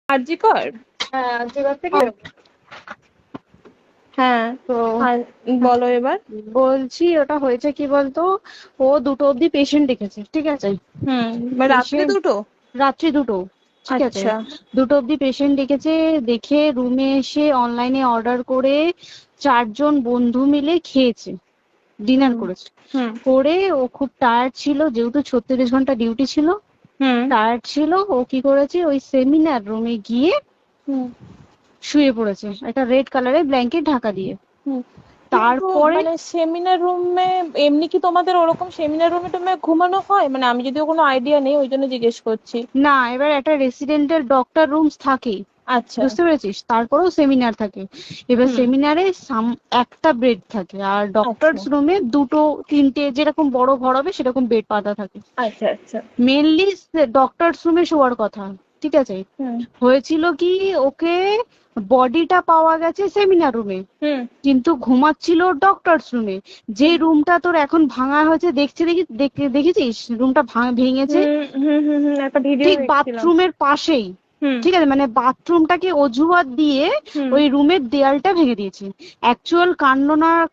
আরজিকর। হ্যাঁ, আর্যিকর থেকে। হ্যাঁ। তো আর বলো এবার। বলছি ওটা হয়েছে কি বলতো, ও 2টো অব্দি পেশেন্ট দেখেছে, ঠিক আছে। রাত্রে পেশেন্ট দুটো? রাত্রি 2টো, ঠিক আছে। আচ্ছা। 2টো অব্দি পেশেন্ট ডেকেছে, দেখে রুমে এসে অনলাইনে অর্ডার করে 4জন বন্ধু মিলে খেয়েছে, ডিনার হুম করেছে। হুম করে ও খুব টায়ার্ড ছিল, যেহেতু 36 ঘন্টা ডিউটি ছিল, হুম টায়ার্ড ছিল। ও কি করেছে, ওই সেমিনার রুমে গিয়ে হুম শুয়ে পড়েছে একটা রেড কালারের ব্ল্যাঙ্কেট ঢাকা দিয়ে। হুম কিন্তু তারপরে মানে সেমিনার রুমে এমনি কি তোমাদের ওরকম সেমিনার রুমে তুমি ঘুমানো হয়? মানে আমি যদিও কোনো আইডিয়া নেই, ওই জন্য জিজ্ঞেস করছি। না, এবার একটা রেসিডেন্টাল ডক্টর রুমস থাকে, আচ্ছা। বুঝতে পেরেছিস, তারপরেও সেমিনার থাকে। এবার হুম। সেমিনারে একটা বেড থাকে, আর আচ্ছা ডক্টরস রুমে 2টো 3টে, যেরকম বড় ঘর হবে সেরকম বেড পাতা থাকে। আচ্ছা আচ্ছা। মেনলি ডক্টরস রুমে শোয়ার কথা, ঠিক আছে। হুম হয়েছিল কি, ওকে বডিটা পাওয়া গেছে সেমিনার রুমে, হুম কিন্তু ঘুমাচ্ছিল ডক্টরস রুমে। যে হুম রুমটা তোর এখন ভাঙা হয়েছে, দেখেছিস রুমটা ভেঙেছে, হুম হুম হুম হুম একটা ভিডিও ঠিক দেখছিলাম। বাথরুমের পাশেই, হুম ঠিক আছে, মানে বাথরুমটাকে অজুহাত দিয়ে হুম ওই রুমের দেয়ালটা ভেঙে দিয়েছে। অ্যাকচুয়াল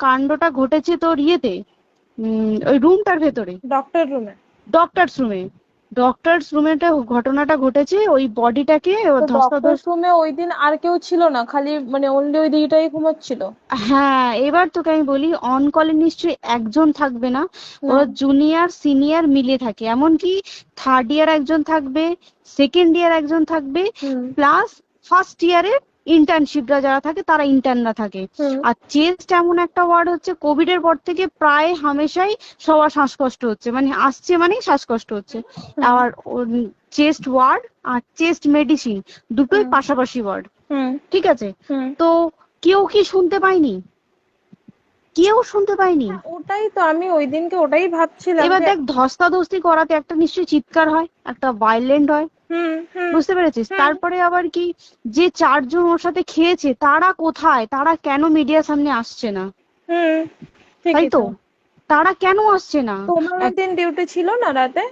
কাণ্ডটা ঘটেছে তোর ইয়েতে, ওই রুমটার ভেতরে, ডক্টর রুমে? ডক্টরস রুমে। ডক্টরস রুমেটা ঘটনাটা ঘটেছে, ওই বডিটাকে তো ডক্টর ধস্তাধস্তি। রুমে ওই দিন আর কেউ ছিল না, খালি মানে অনলি ওই দিদিটাই ঘুমাচ্ছিল? হ্যাঁ, এবার তোকে আমি বলি, অন কলে নিশ্চয়ই একজন থাকবে না, না। ওরা জুনিয়র সিনিয়র মিলিয়ে থাকে, এমনকি থার্ড ইয়ার একজন থাকবে, সেকেন্ড ইয়ার একজন থাকবে, হুম প্লাস ফার্স্ট ইয়ারের ইন্টার্নশিপরা যারা থাকে তারা ইন্টার্নরা থাকে। হুম আর চেস্ট এমন একটা ওয়ার্ড হচ্ছে, কোভিড এর পর থেকে প্রায় হামেশাই সবার শ্বাসকষ্ট হচ্ছে, মানে আসছে মানেই শ্বাসকষ্ট হচ্ছে। হুম আর চেস্ট ওয়ার্ড আর চেস্ট মেডিসিন দুটোই হুম পাশাপাশি ওয়ার্ড, হুম ঠিক আছে। হুম তো কেউ কি শুনতে পায়নি? কেউ শুনতে পায়নি। হ্যাঁ, ওটাই তো আমি ওই দিনকে ওটাই ভাবছিলাম এবার যে। দেখ, ধস্তাধস্তি করাতে একটা নিশ্চয়ই চিৎকার হয়, একটা ভাইলেন্ট হয়, হুম হুম বুঝতে পেরেছিস। হুম তারপরে আবার কি, যে 4জন ওর সাথে খেয়েছে তারা কোথায়, তারা কেন মিডিয়ার সামনে আসছে না? হুম তাই ঠিকই তো, তো। তারা কেন আসছে না? তোমার ওই দিন ডিউটি ছিল না রাতে?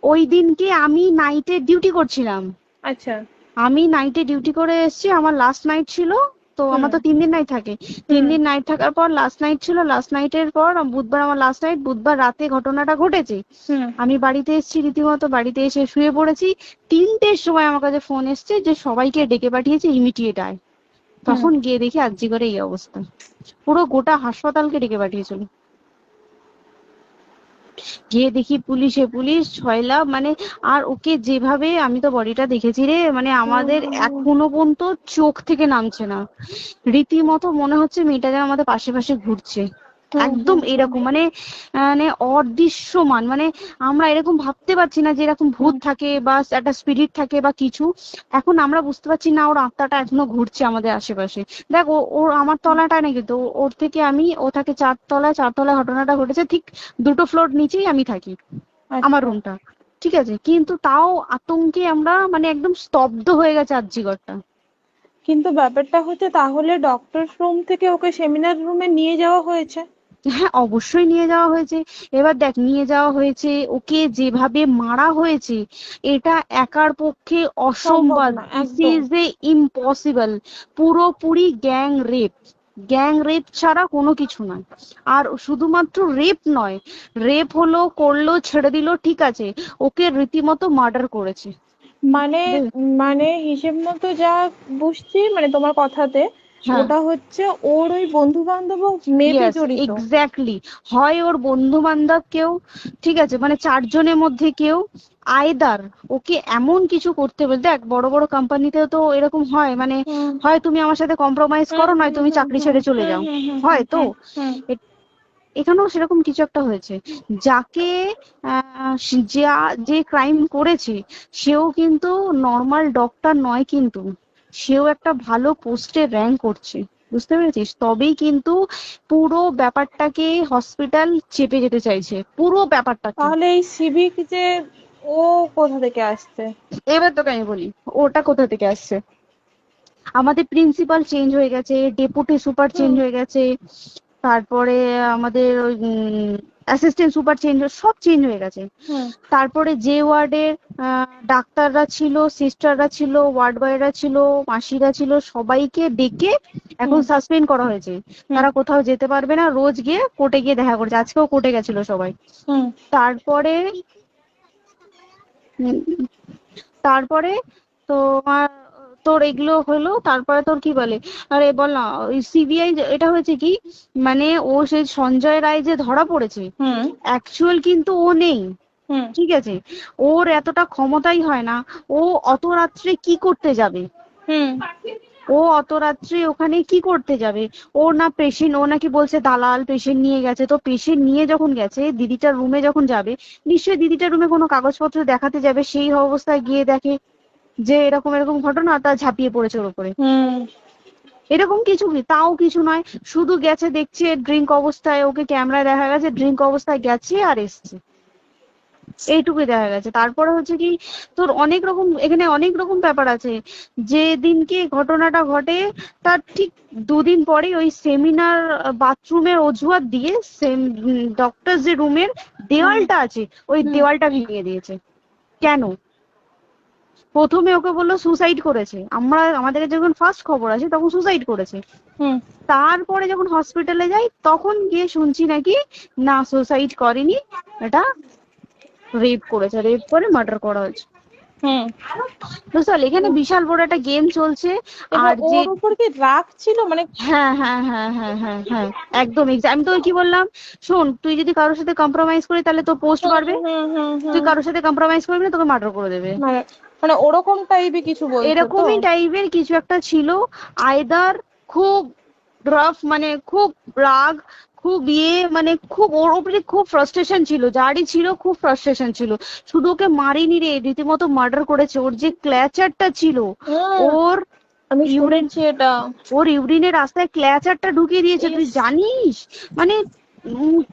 ওই দিনকে আমি নাইটে ডিউটি করছিলাম। আচ্ছা। আমি নাইটে ডিউটি করে এসেছি, আমার লাস্ট নাইট ছিল। তো হুম আমার তো 3 দিন নাইট থাকে, তিন হুম দিন নাইট থাকার পর লাস্ট নাইট ছিল, লাস্ট নাইটের পর বুধবার আমার লাস্ট নাইট, বুধবার রাতে ঘটনাটা ঘটেছে। হুম আমি বাড়িতে এসেছি, রীতিমতো বাড়িতে এসে শুয়ে পড়েছি। 3টের সময় আমার কাছে ফোন এসছে যে সবাইকে ডেকে পাঠিয়েছে, ইমিডিয়েট আয়। হুম। তখন গিয়ে দেখি আরজিকরে এই অবস্থা, পুরো গোটা হাসপাতালকে ডেকে পাঠিয়েছিল। গিয়ে দেখি পুলিশ ছয়লা, মানে, আর ওকে যেভাবে, আমি তো বডিটা দেখেছি রে, মানে আমাদের হুম এখনো পর্যন্ত চোখ থেকে নামছে না। রীতিমতো মনে হচ্ছে মেয়েটা যেন আমাদের পাশে পাশে ঘুরছে, হুম একদম হুম হুম এরকম, মানে মানে অদৃশ্যমান, মানে আমরা এরকম ভাবতে পারছি না যে এরকম ভূত হুম থাকে বা একটা স্পিরিট থাকে বা কিছু। এখন আমরা বুঝতে পারছি না, ওর আত্মাটা এখনো ঘুরছে আমাদের আশেপাশে। দেখ, ওর আমার তলাটায় না, কিন্তু ওর থেকে ও থাকে 4তলায়, 4তলায় ঘটনাটা ঘটেছে, ঠিক 2টো ফ্লোর নিচেই আমি থাকি, আমার আচ্ছা। রুমটা, ঠিক আছে। কিন্তু তাও আতঙ্কে আমরা মানে একদম স্তব্ধ হয়ে গেছে আরজিকরটা। কিন্তু ব্যাপারটা হচ্ছে, তাহলে ডক্টর রুম থেকে ওকে সেমিনার রুমে নিয়ে যাওয়া হয়েছে? হ্যাঁ, অবশ্যই নিয়ে যাওয়া হয়েছে। এবার দেখ, নিয়ে যাওয়া হয়েছে, ওকে যেভাবে মারা হয়েছে, এটা একার পক্ষে সম্ভব অসম্ভব, না দিস একদম। Is a impossible. পুরোপুরি গ্যাং রেপ, গ্যাং রেপ ছাড়া কোনো কিছু নয়। আর শুধুমাত্র রেপ নয়, রেপ হলো, করলো, ছেড়ে দিল, ঠিক আছে, ওকে রীতিমতো মার্ডার করেছে। মানে মানে হিসেব মতো যা বুঝছি মানে তোমার কথাতে, হ্যাঁ, ওটা হচ্ছে ওর ওই বন্ধু বান্ধব মেবি ইয়েস, জড়িত। এক্স্যাক্টলি। হয় ওর বন্ধু বান্ধব কেউ, ঠিক আছে, মানে 4জনের মধ্যে কেউ, আইদার ওকে এমন কিছু করতে বলতে। দেখ, বড় বড় কোম্পানিতেও তো এরকম হয়, মানে হুম হয় তুমি আমার সাথে কম্প্রোমাইজ হুম করো, নয় হুম তুমি হুম চাকরি হুম ছেড়ে চলে হুম যাও, হুম হুম হয় হুম তো। হুম হুম। এ- এখানেও সেরকম কিছু একটা হয়েছে। যাকে যে ক্রাইম করেছে, সেও কিন্তু নর্মাল ডক্টর নয়, কিন্তু সেও একটা ভালো পোস্টে র্যাঙ্ক করছে, বুঝতে পেরেছিস, তবেই কিন্তু পুরো ব্যাপারটাকে হসপিটাল চেপে যেতে চাইছে, পুরো ব্যাপারটাকে। তাহলে এই সিভিক যে, ও কোথা থেকে আসছে? এবার তোকে আমি বলি, ওটা কোথা থেকে আসছে। আমাদের প্রিন্সিপাল চেঞ্জ হয়ে গেছে, ডেপুটি সুপার হুম চেঞ্জ হয়ে গেছে, তারপরে আমাদের ওই অ্যাসিস্ট্যান্ট সুপার চেঞ্জ, সব চেঞ্জ হয়ে গেছে। হুম তারপরে যে ওয়ার্ডের ডাক্তাররা ছিল, সিস্টাররা ছিল, ওয়ার্ড বয়রা ছিল, মাসিরা ছিল, সবাইকে ডেকে এখন হুম সাসপেন্ড করা হয়েছে। হুম তারা কোথাও যেতে পারবে না, রোজ গিয়ে কোর্টে গিয়ে দেখা করছে। আজকেও কোর্টে গেছিল সবাই। হুম তারপরে উম, তারপরে তোমার তোর এগুলো হলো, তারপরে তোর কি বলে, আরে বল না, ওই সিবিআই এটা হয়েছে কি, মানে ও সেই সঞ্জয় রায় যে ধরা পড়েছে, হুম অ্যাকচুয়াল কিন্তু ও নেই, হুম ঠিক আছে? ওর এতটা ক্ষমতাই হয় না। ও অত রাত্রে কি করতে যাবে? হুম ও অত রাত্রে ওখানে কি করতে যাবে? ও না পেশেন্ট, ও নাকি বলছে দালাল পেশেন্ট নিয়ে গেছে। তো পেশেন্ট নিয়ে যখন গেছে, দিদিটার রুমে যখন যাবে, নিশ্চয়ই দিদিটার রুমে কোনো কাগজপত্র দেখাতে যাবে, সেই অবস্থায় গিয়ে দেখে যে এরকম এরকম ঘটনা, তা ঝাঁপিয়ে পড়েছে ওর উপরে। হুম এরকম কিছু কি, তাও কিছু নয়, শুধু গেছে দেখছে ড্রিঙ্ক অবস্থায়, ওকে ক্যামেরায় দেখা গেছে ড্রিঙ্ক অবস্থায় গেছে আর এসছে, এইটুকুই দেখা গেছে। তারপরে হচ্ছে কি, তোর অনেক রকম, এখানে অনেক রকম ব্যাপার আছে। যে দিনকে ঘটনাটা ঘটে তার ঠিক দুদিন পরে ওই সেমিনার বাথরুমের অজুহাত দিয়ে ডক্টর যে রুমের হুম দেওয়ালটা আছে, ওই হুম দেওয়ালটা ভেঙে দিয়েছে। কেন? প্রথমে ওকে বললো সুসাইড করেছে, আমাদের যখন ফার্স্ট খবর আছে তখন সুসাইড করেছে। হুম তারপরে যখন হসপিটালে যাই তখন গিয়ে শুনছি নাকি না, সুসাইড করেনি, এটা রেপ করেছে, রেপ করে মার্ডার করা হয়েছে। হুম বুঝতে পারলি, এখানে বিশাল বড় একটা গেম চলছে। এবার আর যে ওর উপর কি রাগ ছিল মানে? হ্যাঁ হ্যাঁ হ্যাঁ হ্যাঁ হ্যাঁ হ্যাঁ, একদম আমি তো কি বললাম, শোন, তুই যদি কারোর সাথে কম্প্রোমাইজ করি তাহলে তো পোস্ট হুম বাড়বে, হুম হুম তুই হুম কারোর সাথে কম্প্রোমাইজ করবি না, তোকে মার্ডার করে দেবে। মানে মানে ওরকম টাইপের কিছু বলছো তো? এরকমই টাইপের কিছু একটা ছিল। আইদার খুব রাফ, মানে খুব রাগ, খুব মানে খুব ওর উপরে খুব ফ্রাস্ট্রেশন ছিল, যারই ছিল খুব ফ্রাস্ট্রেশন ছিল। শুধু ওকে মারিনি রে, রীতিমতো মার্ডার করেছে। ওর যে ক্ল্যাচারটা ছিল, হুম ওর আমি ইউরিন, শুনেছি এটা। ওর ইউরিনের রাস্তায় ক্ল্যাচারটা ঢুকিয়ে দিয়েছে, তুই ইস, জানিস? মানে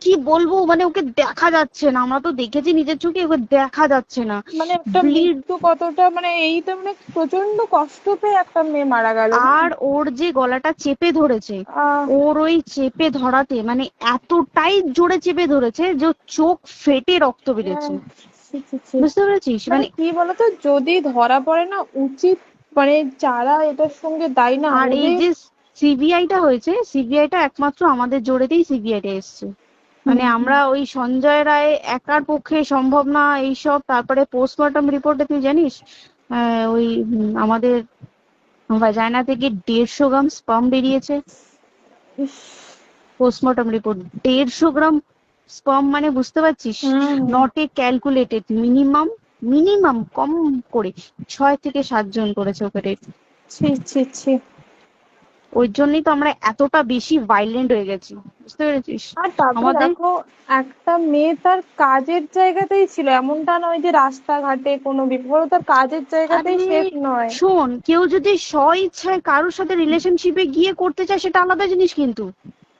কি বলবো, মানে ওকে দেখা যাচ্ছে না, আমরা তো দেখেছি নিজের চোখে, ওকে দেখা যাচ্ছে না। মানে একটা ব্লিড। মৃত্যু কতটা, মানে এই তো মানে প্রচন্ড কষ্ট পেয়ে একটা মেয়ে মারা গেল না? আর ওর যে গলাটা চেপে ধরেছে, আহ ওর ওই চেপে ধরাতে মানে এতটাই জোরে চেপে ধরেছে যে ওর চোখ ফেটে রক্ত বেরিয়েছে। আহ, ছি, ছি, ছি। বুঝতে পেরেছিস? মানে মানে কি বলতো, যদি ধরা পড়ে না উচিত, মানে যারা এটার সঙ্গে দায়ী না আর এই ওদের। যে সিবিআইটা হয়েছে, সিবিআইটা একমাত্র আমাদের জোরেতেই সিবিআইটা এসছে। মানে হুম আমরা ওই সঞ্জয় রায় একার পক্ষে সম্ভব না এইসব। তারপরে পোস্টমর্টম রিপোর্টে তুই জানিস, ওই আমাদের ভাজাইনা থেকে 150 গ্রাম স্পার্ম বেরিয়েছে। ইস, পোস্টমর্টম রিপোর্ট, 150 গ্রাম স্পার্ম, মানে বুঝতে পারছিস? Hmm not a calculated, minimum, minimum কম করে 6 থেকে 7 জন করেছে ওকে। ছি ছি ছি। ওই জন্যই তো আমরা এতটা বেশি ভাইলেন্ট হয়ে গেছি, বুঝতে পেরেছিস? আর তারপর আমাদের, দেখো, একটা মেয়ে তার কাজের জায়গাতেই ছিল, এমনটা নয় যে রাস্তাঘাটে কোনো বিপদ, ও তার কাজের জায়গাতেই আরে সেফ নয়। শোন, কেউ যদি স্ব ইচ্ছায় কারোর সাথে রিলেশনশিপে গিয়ে করতে চায় সেটা আলাদা জিনিস, কিন্তু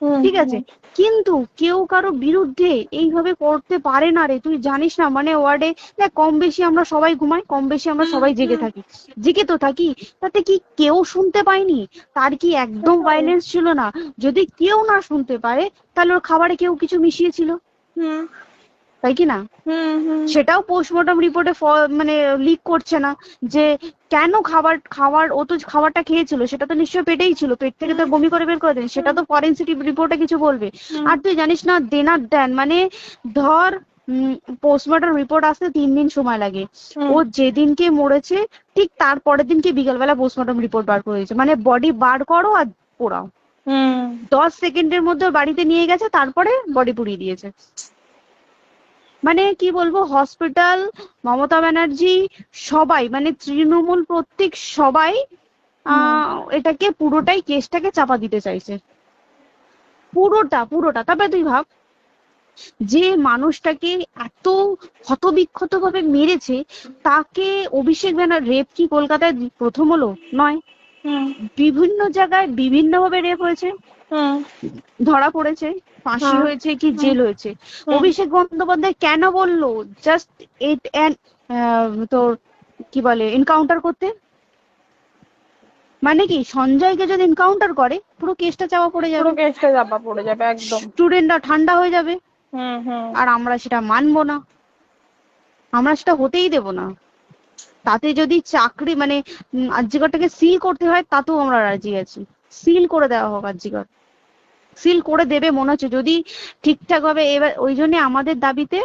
হুম ঠিক আছে, হুম কিন্তু কেউ কারো বিরুদ্ধে এইভাবে করতে পারে না রে। তুই জানিস না, মানে ওয়ার্ডে দেখ, কম বেশি আমরা সবাই ঘুমাই, কম বেশি আমরা হুম সবাই জেগে হুম, থাকি, জেগে তো থাকি। তাতে কি কেউ শুনতে পায়নি? তার কি একদম সেটাই। ভাইলেন্স ছিল না? যদি কেউ না শুনতে পারে, তাহলে ওর খাবারে কেউ কিছু মিশিয়েছিল, হুম তাই কি না? হুম হুম সেটাও পোস্টমর্টম রিপোর্টে মানে লিক করছে না, যে কেন খাবার খাবার ও তো খাবারটা খেয়েছিল, সেটা তো নিশ্চয়ই পেটেই ছিল, পেট থেকে তো হুম বমি করে বের করে দেন, সেটা হুম তো ফরেনসিক রিপোর্টে কিছু বলবে। হুম আর তুই জানিস না, দেনার দেন মানে, ধর পোস্টমর্টম রিপোর্ট আসতে 3 দিন সময় লাগে। হুম ও যেদিনকে মরেছে ঠিক তার পরের দিনকে বিকালবেলা পোস্টমর্টম রিপোর্ট বার করে দিয়েছে, মানে বডি বার করো আর পোড়াও, হুম 10 সেকেন্ডের মধ্যে ওর বাড়িতে নিয়ে গেছে, তারপরে বডি পুড়িয়ে দিয়েছে। মানে কি বলবো, হসপিটাল, মমতা ব্যানার্জি, সবাই মানে তৃণমূল প্রত্যেক সবাই হুম এটাকে পুরোটাই, কেসটাকে চাপা দিতে চাইছে, পুরোটা পুরোটা। তবে তুই ভাব, যে মানুষটাকে এত ক্ষতবিক্ষত ভাবে মেরেছে, তাকে অভিষেক ব্যানার, রেপ কি কলকাতায় প্রথম হলো? নয়, হুম বিভিন্ন জায়গায় বিভিন্ন ভাবে রেপ হয়েছে, হুম ধরা পড়েছে, ফাঁসি হ্যাঁ হয়েছে কি হুম জেল হয়েছে। হুম অভিষেক বন্দ্যোপাধ্যায় কেন বললো জাস্ট ইট অ্যান, তোর কি বলে, এনকাউন্টার করতে? মানে কি, সঞ্জয়কে যদি এনকাউন্টার করে পুরো কেসটা চাপা পড়ে পুরো যাবে, কেসটা চাপা পড়ে যাবে একদম। স্টুডেন্টরা ঠান্ডা হয়ে যাবে। হুম হুম। আর আমরা সেটা মানবো না, আমরা সেটা হতেই দেব না। তাতে যদি চাকরি মানে আরজিকরটাকে সিল করতে হয় তাতেও আমরা রাজি আছি, সিল করে দেওয়া হোক আরজিকর, সিল করে দেবে মনে হচ্ছে যদি ঠিকঠাক ভাবে। এবার ওই জন্য আমাদের দাবিতে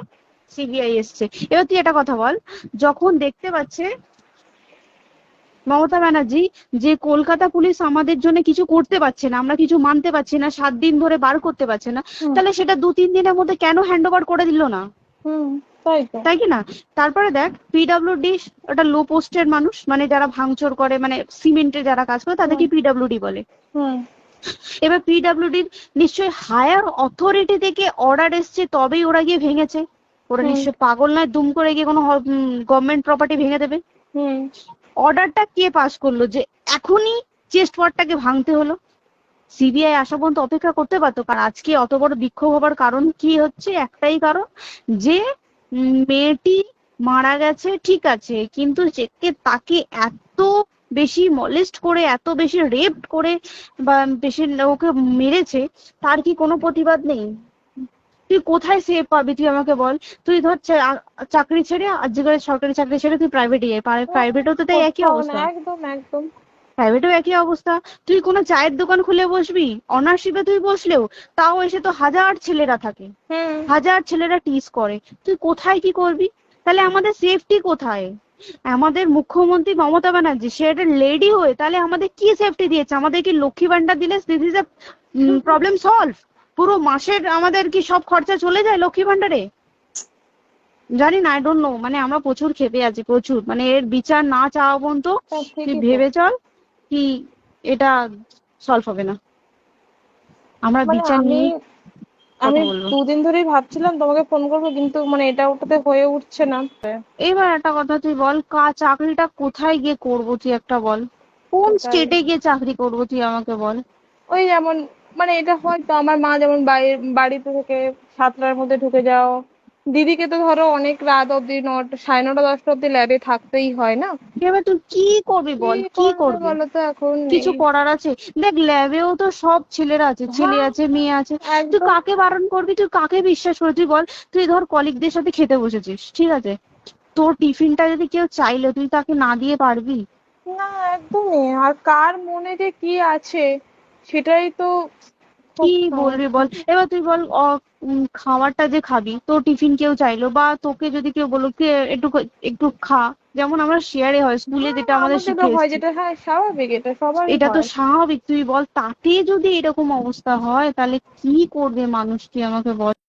সিবিআই এসছে। এবার তুই একটা কথা বল, যখন দেখতে পাচ্ছে মমতা ব্যানার্জি যে কলকাতা পুলিশ আমাদের জন্য কিছু করতে পারছে না, আমরা কিছু মানতে পারছি না, 7 দিন ধরে বার করতে পারছে না, হুম তাহলে সেটা 2-3 দিনের মধ্যে কেন হ্যান্ড ওভার করে দিল না? হুম। তাই তো। তাই কি না? তারপরে দেখ পিডব্লিউডি ওটা লো পোস্টের মানুষ, মানে যারা ভাঙচুর করে, মানে সিমেন্টে যারা কাজ করে হুম তাদেরকে পিডব্লিউডি বলে। হুম এবার পিডব্লিউডির নিশ্চয়ই হায়ার অথরিটি থেকে অর্ডার এসছে তবেই ওরা গিয়ে ভেঙেছে। ওরা হুম নিশ্চয় পাগল নয় দুম করে গিয়ে কোনো গভর্নমেন্ট প্রপার্টি ভেঙে দেবে। হুম। অর্ডারটা কে পাস করলো যে এখনই চেস্ট ওয়ার্ডটাকে ভাঙতে হলো? সিবিআই আসা পর্যন্ত অপেক্ষা করতে পারতো। কারণ আজকে অত বড় বিক্ষোভ হবার কারণ কি হচ্ছে? একটাই কারণ, যে মেয়েটি মারা গেছে ঠিক আছে, কিন্তু তাকে এত বেশি মলেস্ট করে, এত বেশি রেপ করে বা বেশি ওকে মেরেছে, তার কি কোনো প্রতিবাদ নেই? তুই কোথায় সেভ পাবি তুই আমাকে বল? তুই ধর চাকরি ছেড়ে, আজকের সরকারি চাকরি ছেড়ে তুই প্রাইভেটে যাই, প্রাইভেটেও তো তাই একই কোথাও না, অবস্থা। একদম একদম। প্রাইভেটেও একই অবস্থা। তুই কোনো চায়ের দোকান খুলে বসবি, অনার্সশিপে তুই বসলেও তাও এসে তো হাজার ছেলেরা থাকে, হুম। হাজার ছেলেরা টিজ করে। তুই কোথায় কি করবি? তাহলে আমাদের সেফটি কোথায়? আমাদের মুখ্যমন্ত্রী মমতা ব্যানার্জি সে একটা লেডি হয়ে তাহলে আমাদের কি সেফটি দিয়েছে? আমাদের কি লক্ষ্মী ভান্ডার দিলে this is a problem solve? পুরো মাসের আমাদের কি সব খরচা চলে যায় লক্ষ্মী ভান্ডারে? জানি না, আই ডোন্ট নো। মানে আমরা প্রচুর ক্ষেপে আছি, প্রচুর। মানে এর বিচার না চাওয়া পর্যন্ত তা তুই ঠিকই তো। ভেবে চল কি এটা সলভ হবে না। আমরা মানে বিচার আমি নিয়ে আমি কথা বলবো। 2 দিন ধরেই ভাবছিলাম তোমাকে ফোন করবো, কিন্তু মানে এটা ওটাতে হয়ে উঠছে না। এবার একটা কথা তুই বল, চাকরিটা কোথায় গিয়ে করবো তুই একটা বল? কোন সেটাই। স্টেটে গিয়ে চাকরি করবো তুই আমাকে বল? ওই যেমন, মানে এটা হয়তো আমার মা যেমন বাড়িতে থেকে 7টার মধ্যে ঢুকে যাও, দিদিকে তো ধরো অনেক রাত অব্দি 9টা, 9:30, 10টা অব্দি ল্যাবে থাকতেই হয় না। এবার তুই কি করবি কি বল, কি করবে করবি? বলো তো, এখন কিছু নেই। করার আছে? দেখ ল্যাবেও তো সব ছেলেরা আছে, ছেলে হ্যাঁ, আছে মেয়ে আছে। তুই একদম। কাকে বারণ করবি, তুই কাকে বিশ্বাস করবি তুই বল? তুই ধর কলিগদের সাথে খেতে বসেছিস, ঠিক আছে, তোর টিফিনটা যদি কেউ চাইলো তুই তাকে না দিয়ে পারবি? না, একদমই। আর কার মনে যে কি আছে সেটাই তো কি খুব বলবি সমস্যা। বল? এবার তুই বল খাবারটা যে খাবি, তোর টিফিন কেউ চাইলো বা তোকে যদি কেউ বললো কে একটু একটু খা, যেমন আমরা শেয়ারে হয় স্কুলে হ্যাঁ, যেটা আমাদের আমাদেরও শিখে হয়, এসেছি, যেটা হ্যাঁ স্বাভাবিক, এটা সবারই এটা তো হয়। স্বাভাবিক। তুই বল তাতে যদি এরকম অবস্থা হয় তাহলে কি করবে মানুষ, তুই আমাকে বল?